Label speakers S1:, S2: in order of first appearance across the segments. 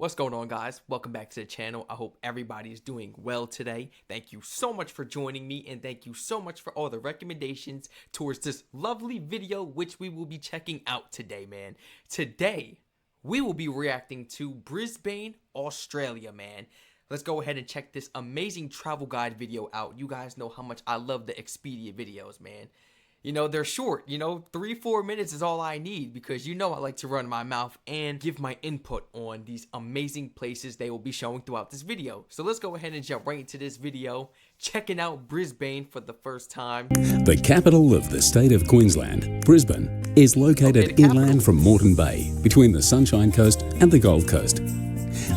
S1: What's going on, guys? Welcome back to the channel. I hope everybody is doing well today. Thank you so much for joining me, and thank you so much for all the recommendations towards this lovely video which we will be checking out today, man. Today we will be reacting to Brisbane, Australia, man. Let's go ahead and check this amazing travel guide video out. You guys know how much I love the Expedia videos, man. You know, they're short, 3-4 minutes is all I need because I like to run my mouth and give my input on these amazing places they will be showing throughout this video. So let's go ahead and jump right into this video, checking out Brisbane for the first time.
S2: The capital of the state of Queensland, Brisbane, is located inland from Moreton Bay, between the Sunshine Coast and the Gold Coast.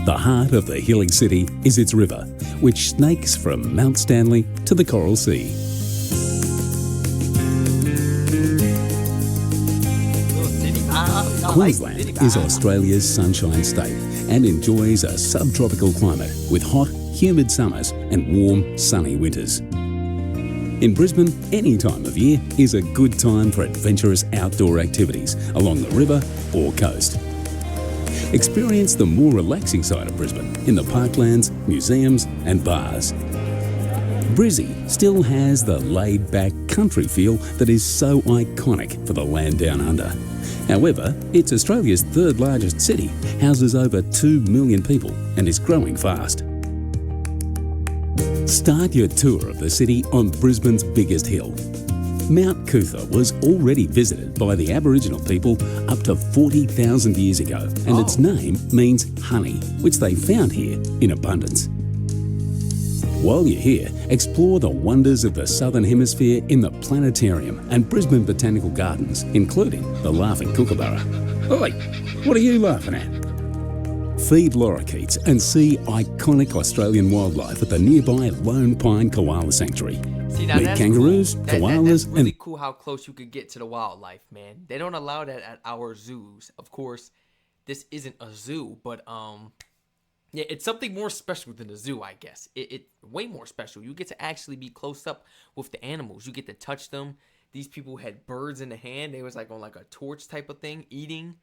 S2: The heart of the hilly city is its river, which snakes from Mount Stanley to the Coral Sea. Queensland is Australia's sunshine state and enjoys a subtropical climate with hot, humid summers and warm, sunny winters. In Brisbane, any time of year is a good time for adventurous outdoor activities along the river or coast. Experience the more relaxing side of Brisbane in the parklands, museums and bars. Brizzy still has the laid-back country feel that is so iconic for the land down under. However, it's Australia's third largest city, houses over 2 million people and is growing fast. Start your tour of the city on Brisbane's biggest hill. Mount Coot-tha was already visited by the Aboriginal people up to 40,000 years ago, and its name means honey, which they found here in abundance. While you're here, explore the wonders of the Southern Hemisphere in the Planetarium and Brisbane Botanical Gardens, including the Laughing Kookaburra. Oi, what are you laughing at? Feed lorikeets and see iconic Australian wildlife at the nearby Lone Pine Koala Sanctuary.
S1: See, now
S2: meet kangaroos,
S1: cool.
S2: koalas,
S1: that's really cool how close you could get to the wildlife, man. They don't allow that at our zoos. Of course, this isn't a zoo, but yeah, it's something more special than a zoo, I guess. It's way more special. You get to actually be close up with the animals. You get to touch them. These people had birds in the hand. They was like on like a torch type of thing, eating.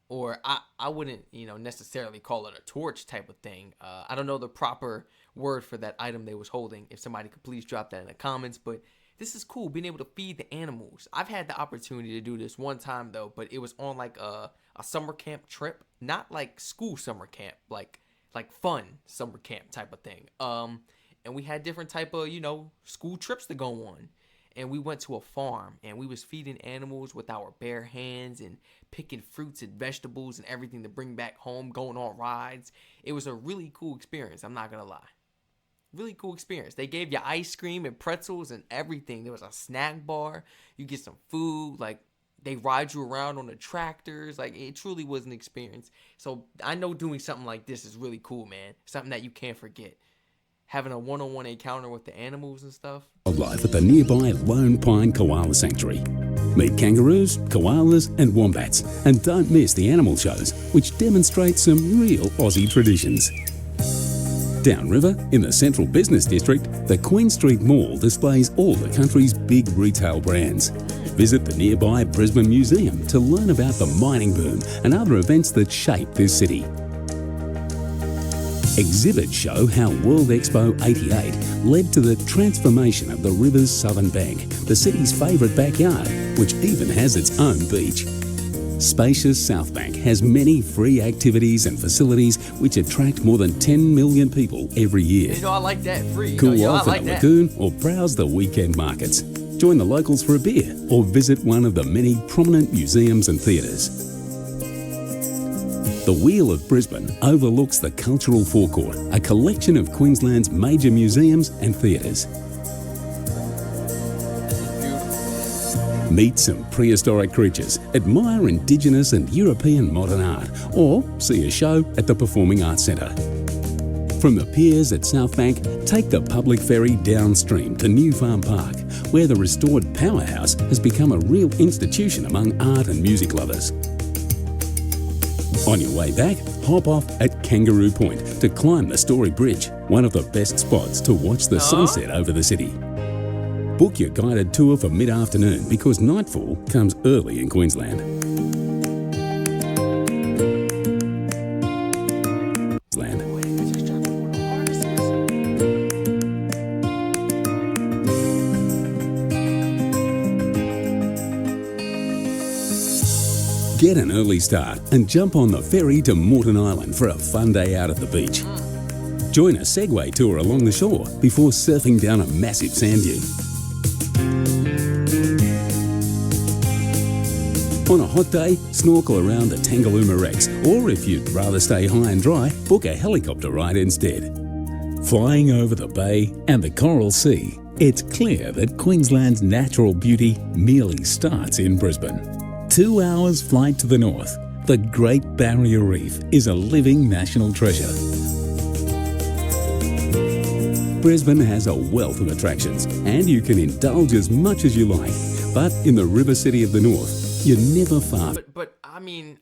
S1: Or I wouldn't, necessarily call it a torch type of thing. I don't know the proper word for that item they was holding. If somebody could please drop that in the comments. But this is cool, being able to feed the animals. I've had the opportunity to do this one time, though. But it was on like a summer camp trip. Not like school summer camp, like fun summer camp type of thing. And we had different type of, school trips to go on. And we went to a farm and we was feeding animals with our bare hands and picking fruits and vegetables and everything to bring back home, going on rides. It was a really cool experience, I'm not gonna lie. Really cool experience. They gave you ice cream and pretzels and everything. There was a snack bar. You get some food, they ride you around on the tractors. It truly was an experience. So I know doing something like this is really cool, man. Something that you can't forget. Having a one-on-one encounter with the animals and stuff.
S2: Wildlife at the nearby Lone Pine Koala Sanctuary. Meet kangaroos, koalas and wombats. And don't miss the animal shows, which demonstrate some real Aussie traditions. Downriver, in the Central Business District, the Queen Street Mall displays all the country's big retail brands. Visit the nearby Brisbane Museum to learn about the mining boom and other events that shape this city. Exhibits show how World Expo 88 led to the transformation of the river's southern bank, the city's favourite backyard, which even has its own beach. Spacious South Bank has many free activities and facilities which attract more than 10 million people every year.
S1: I like that, free.
S2: Cool off at a lagoon or browse the weekend markets. Join the locals for a beer or visit one of the many prominent museums and theatres. The Wheel of Brisbane overlooks the Cultural Forecourt, a collection of Queensland's major museums and theatres. Meet some prehistoric creatures, admire Indigenous and European modern art, or see a show at the Performing Arts Centre. From the piers at South Bank, take the public ferry downstream to New Farm Park, where the restored powerhouse has become a real institution among art and music lovers. On your way back, hop off at Kangaroo Point to climb the Story Bridge, one of the best spots to watch the sunset over the city. Book your guided tour for mid-afternoon because nightfall comes early in Queensland. Get an early start and jump on the ferry to Moreton Island for a fun day out at the beach. Join a Segway tour along the shore before surfing down a massive sand dune. On a hot day, snorkel around the Tangalooma wrecks, or if you'd rather stay high and dry, book a helicopter ride instead. Flying over the bay and the Coral Sea, it's clear that Queensland's natural beauty merely starts in Brisbane. 2 hours flight to the north, the Great Barrier Reef is a living national treasure. Brisbane has a wealth of attractions, and you can indulge as much as you like. But in the river city of the north, you're never far.
S1: But I mean,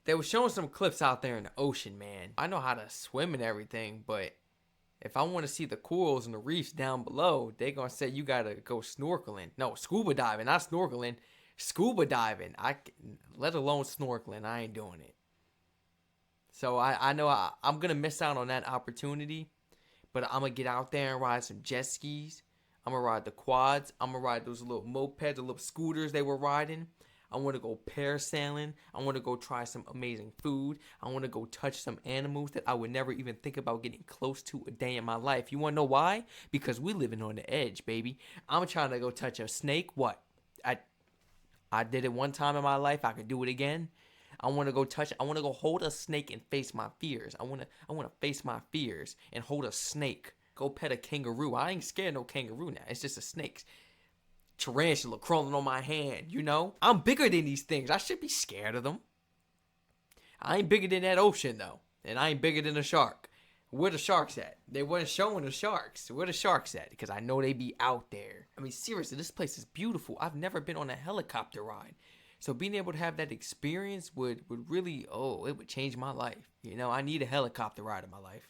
S1: they were showing some clips out there in the ocean, man. I know how to swim and everything, but if I want to see the corals and the reefs down below, they gonna say you gotta go snorkeling. No, scuba diving, not snorkeling. Scuba diving. Let alone snorkeling. I ain't doing it. So I know I'm gonna miss out on that opportunity, but I'm gonna get out there and ride some jet skis. I'm gonna ride the quads. I'm gonna ride those little mopeds, the little scooters they were riding. I want to go parasailing. I want to go try some amazing food. I want to go touch some animals that I would never even think about getting close to a day in my life. You want to know why? Because we living on the edge, baby. I'm trying to go touch a snake. What? I did it one time in my life. I could do it again. I want to go hold a snake and face my fears. I want to face my fears and hold a snake. Go pet a kangaroo. I ain't scared of no kangaroo now. It's just a snake. Tarantula crawling on my hand, you know? I'm bigger than these things. I should be scared of them. I ain't bigger than that ocean, though. And I ain't bigger than a shark. Where the sharks at? They weren't showing the sharks. Where the sharks at? Because I know they be out there. I mean, seriously, this place is beautiful. I've never been on a helicopter ride. So being able to have that experience would really, it would change my life. You know, I need a helicopter ride in my life.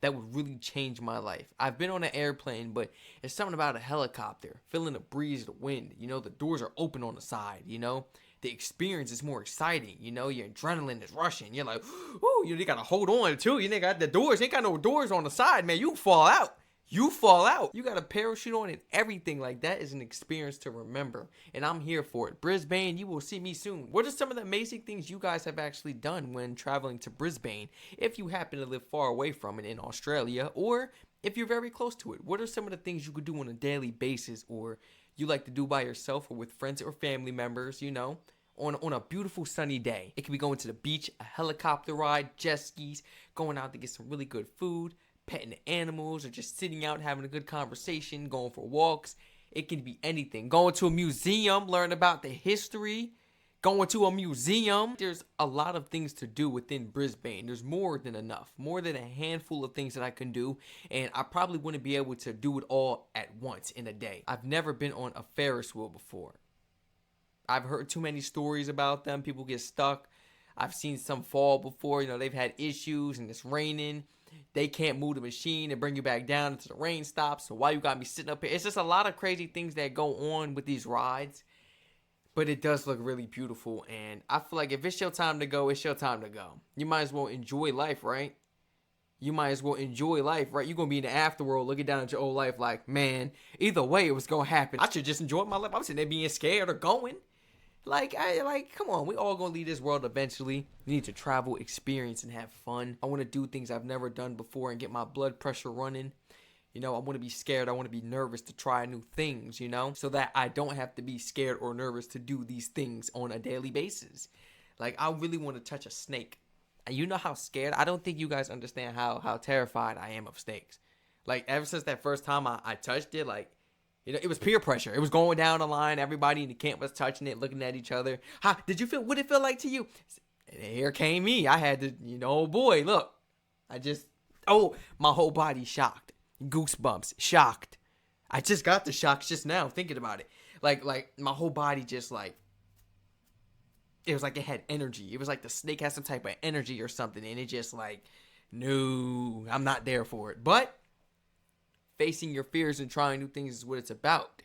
S1: That would really change my life. I've been on an airplane, but it's something about a helicopter. Feeling the breeze, the wind. You know, the doors are open on the side, you know. The experience is more exciting, you know. Your adrenaline is rushing. You're like, ooh, you got to hold on, too. You ain't got the doors. You ain't got no doors on the side, man. You fall out. You fall out. You got a parachute on and everything. Like, that is an experience to remember. And I'm here for it. Brisbane, you will see me soon. What are some of the amazing things you guys have actually done when traveling to Brisbane? If you happen to live far away from it in Australia, or if you're very close to it, what are some of the things you could do on a daily basis, or you like to do by yourself or with friends or family members, you know, on a beautiful sunny day? It could be going to the beach, a helicopter ride, jet skis, going out to get some really good food, petting the animals, or just sitting out having a good conversation, going for walks. It can be anything. Going to a museum, learn about the history. Going to a museum. There's a lot of things to do within Brisbane. There's more than enough. More than a handful of things that I can do. And I probably wouldn't be able to do it all at once in a day. I've never been on a Ferris wheel before. I've heard too many stories about them. People get stuck. I've seen some fall before. You know, they've had issues and it's raining. They can't move the machine and bring you back down until the rain stops. So why you got me sitting up here? It's just a lot of crazy things that go on with these rides. But it does look really beautiful. And I feel like if it's your time to go, it's your time to go. You might as well enjoy life, right? You might as well enjoy life, right? You're going to be in the afterworld looking down at your old life like, man, either way it was going to happen. I should just enjoy my life. I'm sitting there being scared or going. Come on, we all gonna leave this world eventually. We need to travel, experience, and have fun. I want to do things I've never done before and get my blood pressure running. You know, I want to be scared. I want to be nervous to try new things, you know, so that I don't have to be scared or nervous to do these things on a daily basis. Like, I really want to touch a snake. And you know how scared, I don't think you guys understand how terrified I am of snakes. Like, ever since that first time I touched it, like, you know, it was peer pressure. It was going down the line. Everybody in the camp was touching it, looking at each other. What did it feel like to you? And here came me. I had to, oh boy, look. My whole body shocked. Goosebumps, shocked. I just got the shocks just now thinking about it. Like my whole body just like, it was like it had energy. It was like the snake had some type of energy or something. And it just like, no, I'm not there for it. But facing your fears and trying new things is what it's about.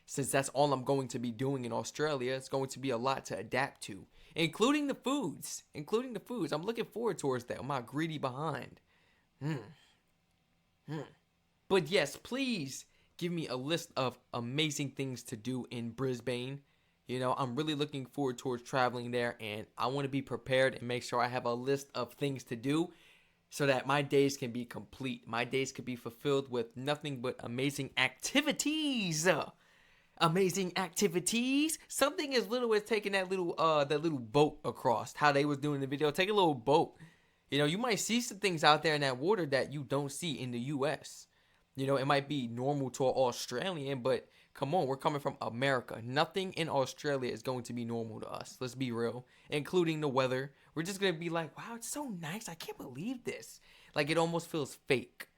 S1: Since that's all I'm going to be doing in Australia, it's going to be a lot to adapt to, including the foods. I'm looking forward towards that. My greedy behind. But yes, please give me a list of amazing things to do in Brisbane. You know, I'm really looking forward towards traveling there, and I want to be prepared and make sure I have a list of things to do so that my days can be complete. My days could be fulfilled with nothing but amazing activities. Amazing activities. Something as little as taking that little boat across. How they was doing the video. Take a little boat. You know, you might see some things out there in that water that you don't see in the US. You know, it might be normal to an Australian, but come on, we're coming from America. Nothing in Australia is going to be normal to us. Let's be real. Including the weather. We're just going to be like, wow, it's so nice. I can't believe this. Like, it almost feels fake.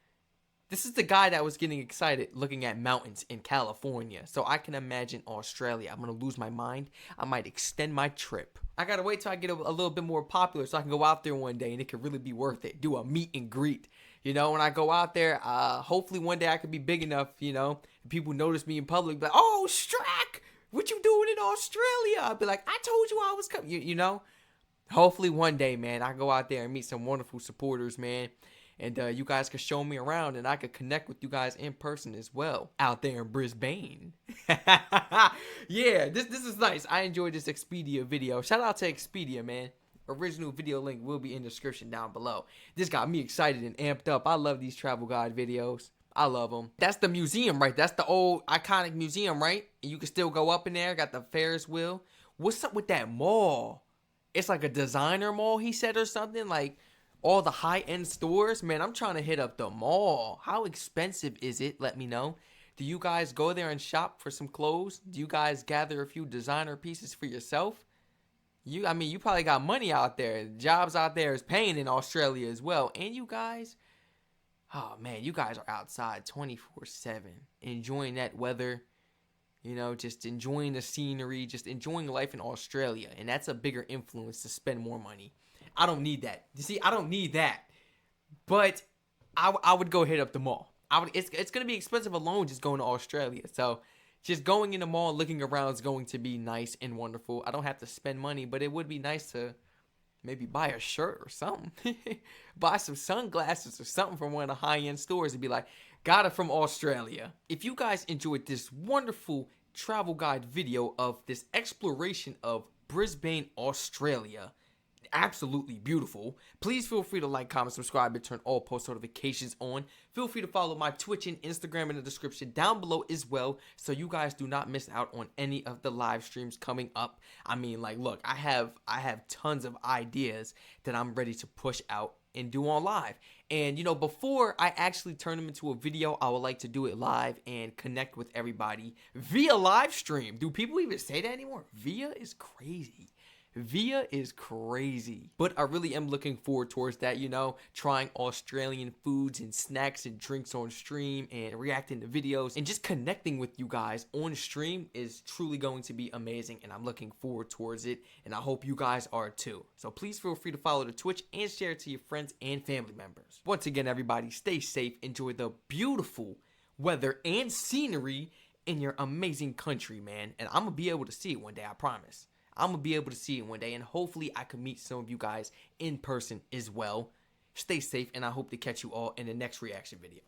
S1: This is the guy that was getting excited looking at mountains in California. So I can imagine Australia. I'm going to lose my mind. I might extend my trip. I got to wait till I get a little bit more popular so I can go out there one day and it could really be worth it. Do a meet and greet. You know, when I go out there, hopefully one day I could be big enough, you know, people notice me in public, be like, oh, Strac, what you doing in Australia? I'll be like, I told you I was coming, you know. Hopefully one day, man, I go out there and meet some wonderful supporters, man. And you guys could show me around and I could connect with you guys in person as well out there in Brisbane. Yeah, this is nice. I enjoyed this Expedia video. Shout out to Expedia, man. Original video link will be in the description down below. This got me excited and amped up. I love these travel guide videos. I love them. That's the museum, right? That's the old iconic museum, right? And you can still go up in there. Got the Ferris wheel. What's up with that mall? It's like a designer mall, he said, or something. Like all the high-end stores. Man, I'm trying to hit up the mall. How expensive is it? Let me know. Do you guys go there and shop for some clothes? Do you guys gather a few designer pieces for yourself? You probably got money out there. Jobs out there is paying in Australia as well. And you guys, oh man, you guys are outside 24/7, enjoying that weather, you know, just enjoying the scenery, just enjoying life in Australia. And that's a bigger influence to spend more money. I don't need that. You see, I don't need that. But I would go hit up the mall. It's going to be expensive alone just going to Australia. So just going in the mall, looking around is going to be nice and wonderful. I don't have to spend money, but it would be nice to maybe buy a shirt or something. Buy some sunglasses or something from one of the high-end stores and be like, got it from Australia. If you guys enjoyed this wonderful travel guide video of this exploration of Brisbane, Australia, absolutely beautiful, please feel free to like, comment, subscribe, and turn all post notifications on. Feel free to follow my Twitch and Instagram in the description down below as well, so you guys do not miss out on any of the live streams coming up. I mean, like, look, I have tons of ideas that I'm ready to push out and do on live. And you know, before I actually turn them into a video, I would like to do it live and connect with everybody via live stream. Do people even say that anymore? Via is crazy. Via is crazy. But I really am looking forward towards that, you know, trying Australian foods and snacks and drinks on stream and reacting to videos and just connecting with you guys on stream is truly going to be amazing, and I'm looking forward towards it, and I hope you guys are too. So please feel free to follow the Twitch and share it to your friends and family members. Once again, everybody, stay safe, enjoy the beautiful weather and scenery in your amazing country, man, and I'm gonna be able to see it one day, I promise. I'm going to be able to see it one day, and hopefully I can meet some of you guys in person as well. Stay safe, and I hope to catch you all in the next reaction video.